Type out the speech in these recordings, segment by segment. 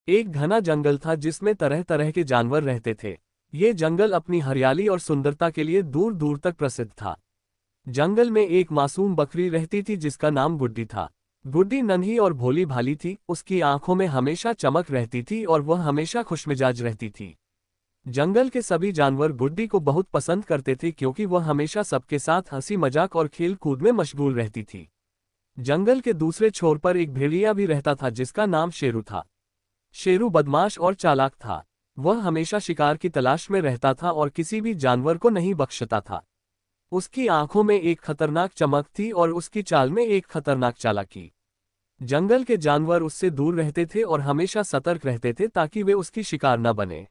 एक घना जंगल था जिसमें तरह तरह के जानवर रहते थे। ये जंगल अपनी हरियाली और सुंदरता के लिए दूर दूर तक प्रसिद्ध था। जंगल में एक मासूम बकरी रहती थी जिसका नाम गुड्डी था। गुड्डी नन्ही और भोली भाली थी, उसकी आंखों में हमेशा चमक रहती थी और वह हमेशा खुशमिजाज रहती थी। जंगल के सभी जानवर गुड्डी को बहुत पसंद करते थे क्योंकि वह हमेशा सबके साथ हंसी मजाक और खेल कूद में मशगूल रहती थी। जंगल के दूसरे छोर पर एक भेड़िया भी रहता था जिसका नाम शेरू था। शेरू बदमाश और चालाक था। वह हमेशा शिकार की तलाश में रहता था और किसी भी जानवर को नहीं बख्शता था। उसकी आंखों में एक खतरनाक चमक थी और उसकी चाल में एक खतरनाक चालाकी। जंगल के जानवर उससे दूर रहते थे और हमेशा सतर्क रहते थे ताकि वे उसकी शिकार न बने।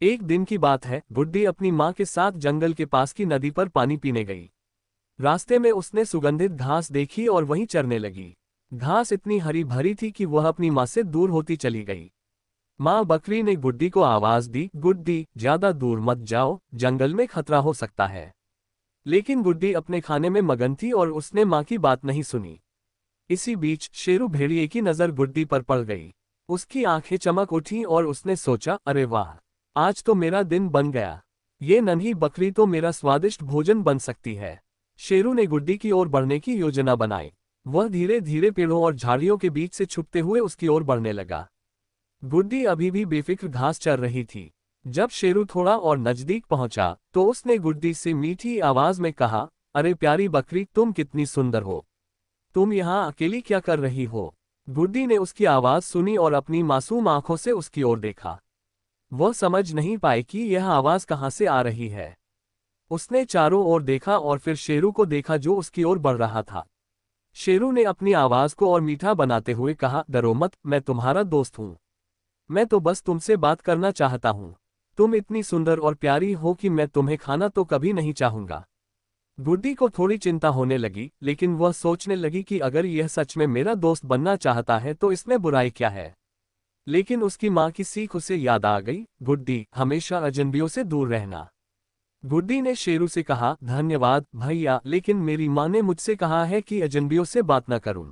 एक दिन की बात है, गुड्डी अपनी माँ के साथ जंगल के पास की नदी पर पानी पीने गई। रास्ते में उसने सुगंधित घास देखी और वहीं चरने लगी। घास इतनी हरी भरी थी कि वह अपनी माँ से दूर होती चली गई। माँ बकरी ने गुड्डी को आवाज दी, गुड्डी ज्यादा दूर मत जाओ, जंगल में खतरा हो सकता है। लेकिन गुड्डी अपने खाने में मगन थी और उसने माँ की बात नहीं सुनी। इसी बीच शेरू भेड़िए की नजर गुड्डी पर पड़ गई। उसकी आंखें चमक उठीं और उसने सोचा, अरे वाह, आज तो मेरा दिन बन गया। ये नन्ही बकरी तो मेरा स्वादिष्ट भोजन बन सकती है। शेरू ने गुड्डी की ओर बढ़ने की योजना बनाई। वह धीरे धीरे पेड़ों और झाड़ियों के बीच से छुपते हुए उसकी ओर बढ़ने लगा। गुड्डी अभी भी बेफिक्र घास चर रही थी। जब शेरू थोड़ा और नजदीक पहुंचा तो उसने गुड्डी से मीठी आवाज में कहा, अरे प्यारी बकरी, तुम कितनी सुंदर हो। तुम यहाँ अकेली क्या कर रही हो। गुड्डी ने उसकी आवाज सुनी और अपनी मासूम आंखों से उसकी ओर देखा। वह समझ नहीं पाई कि यह आवाज कहाँ से आ रही है। उसने चारों ओर देखा और फिर शेरू को देखा जो उसकी ओर बढ़ रहा था। शेरू ने अपनी आवाज को और मीठा बनाते हुए कहा, डरो मत, मैं तुम्हारा दोस्त हूँ। मैं तो बस तुमसे बात करना चाहता हूँ। तुम इतनी सुंदर और प्यारी हो कि मैं तुम्हें खाना तो कभी नहीं चाहूंगा। गुड्डी को थोड़ी चिंता होने लगी, लेकिन वह सोचने लगी कि अगर यह सच में मेरा दोस्त बनना चाहता है तो इसमें बुराई क्या है। लेकिन उसकी माँ की सीख उसे याद आ गई, गुड्डी हमेशा अजनबियों से दूर रहना। गुड्डी ने शेरू से कहा, धन्यवाद भैया, लेकिन मेरी माँ ने मुझसे कहा है कि अजनबियों से बात न करूं।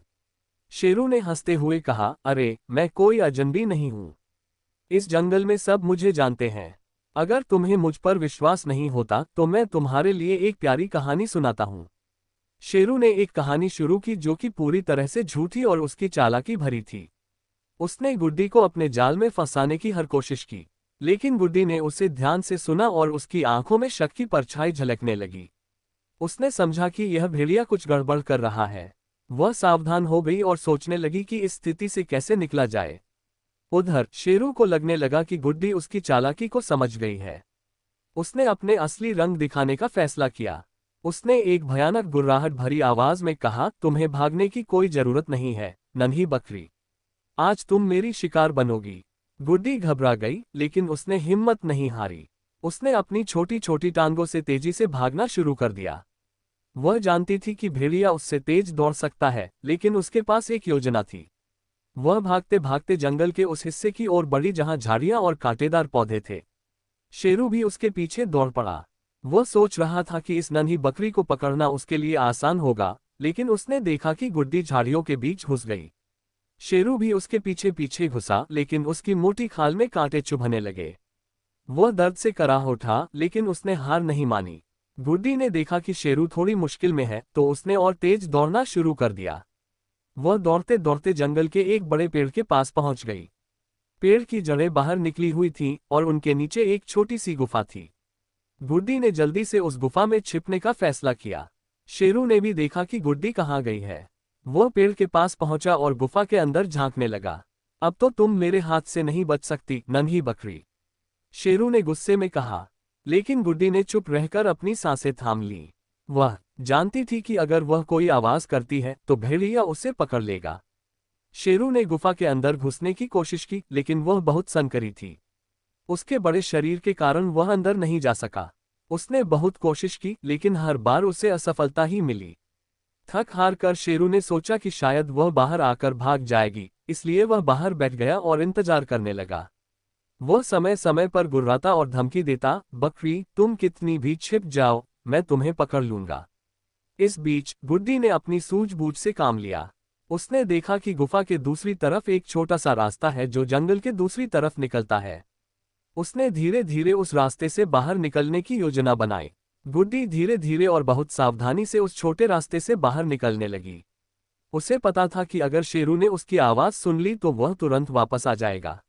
शेरू ने हंसते हुए कहा, अरे मैं कोई अजनबी नहीं हूँ। इस जंगल में सब मुझे जानते हैं। अगर तुम्हें मुझ पर विश्वास नहीं होता तो मैं तुम्हारे लिए एक प्यारी कहानी सुनाता हूँ। शेरू ने एक कहानी शुरू की जो कि पूरी तरह से झूठी और उसकी चालाकी भरी थी। उसने गुड्डी को अपने जाल में फंसाने की हर कोशिश की, लेकिन गुड्डी ने उसे ध्यान से सुना और उसकी आंखों में शक की परछाई झलकने लगी। उसने समझा कि यह भेड़िया कुछ गड़बड़ कर रहा है। वह सावधान हो गई और सोचने लगी कि इस स्थिति से कैसे निकला जाए। उधर शेरू को लगने लगा कि गुड्डी उसकी चालाकी को समझ गई है। उसने अपने असली रंग दिखाने का फैसला किया। उसने एक भयानक गुर्राहट भरी आवाज में कहा, तुम्हें भागने की कोई जरूरत नहीं है, नन्ही बकरी। आज तुम मेरी शिकार बनोगी। गुड्डी घबरा गई, लेकिन उसने हिम्मत नहीं हारी। उसने अपनी छोटी छोटी टांगों से तेजी से भागना शुरू कर दिया। वह जानती थी कि भेड़िया उससे तेज दौड़ सकता है, लेकिन उसके पास एक योजना थी। वह भागते भागते जंगल के उस हिस्से की ओर बढ़ी जहां झाड़ियां और कांटेदार पौधे थे। शेरू भी उसके पीछे दौड़ पड़ा। वह सोच रहा था कि इस नन्ही बकरी को पकड़ना उसके लिए आसान होगा, लेकिन उसने देखा कि गुड्डी झाड़ियों के बीच घुस गई। शेरू भी उसके पीछे पीछे घुसा, लेकिन उसकी मोटी खाल में कांटे चुभने लगे। वह दर्द से कराह उठा, लेकिन उसने हार नहीं मानी। गुड्डी ने देखा कि शेरू थोड़ी मुश्किल में है तो उसने और तेज दौड़ना शुरू कर दिया। वह दौड़ते दौड़ते जंगल के एक बड़े पेड़ के पास पहुंच गई। पेड़ की जड़ें बाहर निकली हुई थीं और उनके नीचे एक छोटी सी गुफा थी। गुड्डी ने जल्दी से उस गुफा में छिपने का फैसला किया। शेरू ने भी देखा कि गुड्डी कहाँ गई है। वह पेड़ के पास पहुंचा और गुफा के अंदर झांकने लगा। अब तो तुम मेरे हाथ से नहीं बच सकती, नन्ही बकरी, शेरू ने गुस्से में कहा। लेकिन गुड्डी ने चुप रहकर अपनी सांसें थाम ली। वह जानती थी कि अगर वह कोई आवाज करती है तो भेड़िया उसे पकड़ लेगा। शेरू ने गुफा के अंदर घुसने की कोशिश की, लेकिन वह बहुत सनकरी थी। उसके बड़े शरीर के कारण वह अंदर नहीं जा सका। उसने बहुत कोशिश की, लेकिन हर बार उसे असफलता ही मिली। थक हार कर शेरू ने सोचा कि शायद वह बाहर आकर भाग जाएगी, इसलिए वह बाहर बैठ गया और इंतजार करने लगा। वह समय समय पर गुर्राता और धमकी देता, बकरी तुम कितनी भी छिप जाओ, मैं तुम्हें पकड़ लूंगा। इस बीच गुड्डी ने अपनी सूझबूझ से काम लिया। उसने देखा कि गुफा के दूसरी तरफ एक छोटा सा रास्ता है जो जंगल के दूसरी तरफ निकलता है। उसने धीरे धीरे उस रास्ते से बाहर निकलने की योजना बनाई। गुड्डी धीरे धीरे और बहुत सावधानी से उस छोटे रास्ते से बाहर निकलने लगी। उसे पता था कि अगर शेरू ने उसकी आवाज सुन ली तो वह तुरंत वापस आ जाएगा।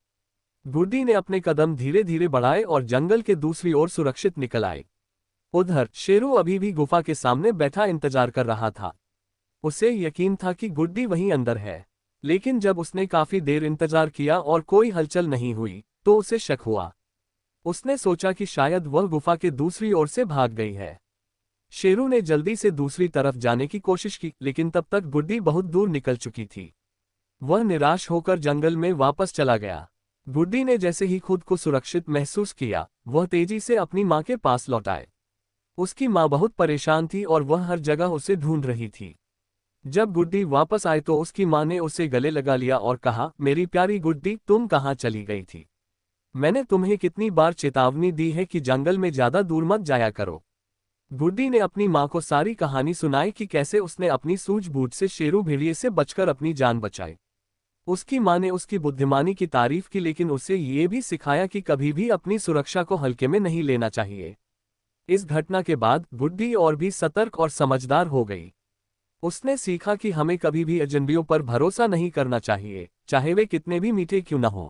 गुड्डी ने अपने कदम धीरे धीरे बढ़ाए और जंगल के दूसरी ओर सुरक्षित निकल आई। उधर शेरू अभी भी गुफा के सामने बैठा इंतजार कर रहा था। उसे यकीन था कि गुड्डी वहीं अंदर है, लेकिन जब उसने काफी देर इंतजार किया और कोई हलचल नहीं हुई तो उसे शक हुआ। उसने सोचा कि शायद वह गुफा के दूसरी ओर से भाग गई है। शेरू ने जल्दी से दूसरी तरफ जाने की कोशिश की, लेकिन तब तक गुड्डी बहुत दूर निकल चुकी थी। वह निराश होकर जंगल में वापस चला गया। गुड्डी ने जैसे ही खुद को सुरक्षित महसूस किया, वह तेजी से अपनी माँ के पास लौट आए। उसकी माँ बहुत परेशान थी और वह हर जगह उसे ढूंढ रही थी। जब गुड्डी वापस आए तो उसकी माँ ने उसे गले लगा लिया और कहा, मेरी प्यारी गुड्डी, तुम कहाँ चली गई थी? मैंने तुम्हें कितनी बार चेतावनी दी है कि जंगल में ज्यादा दूर मत जाया करो। गुड्डी ने अपनी माँ को सारी कहानी सुनाई कि कैसे उसने अपनी सूझबूझ से शेरू भेड़िए से बचकर अपनी जान बचाई। उसकी माँ ने उसकी बुद्धिमानी की तारीफ की, लेकिन उसे ये भी सिखाया कि कभी भी अपनी सुरक्षा को हल्के में नहीं लेना चाहिए। इस घटना के बाद गुड्डी और भी सतर्क और समझदार हो गई। उसने सीखा कि हमें कभी भी अजनबियों पर भरोसा नहीं करना चाहिए, चाहे वे कितने भी मीठे क्यों न हों।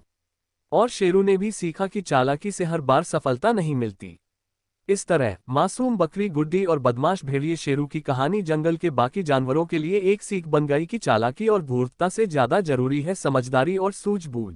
और शेरू ने भी सीखा कि चालाकी से हर बार सफलता नहीं मिलती। इस तरह मासूम बकरी गुड्डी और बदमाश भेड़िए शेरू की कहानी जंगल के बाकी जानवरों के लिए एक सीख बन गई कि चालाकी और धूर्तता से ज्यादा जरूरी है समझदारी और सूझबूझ।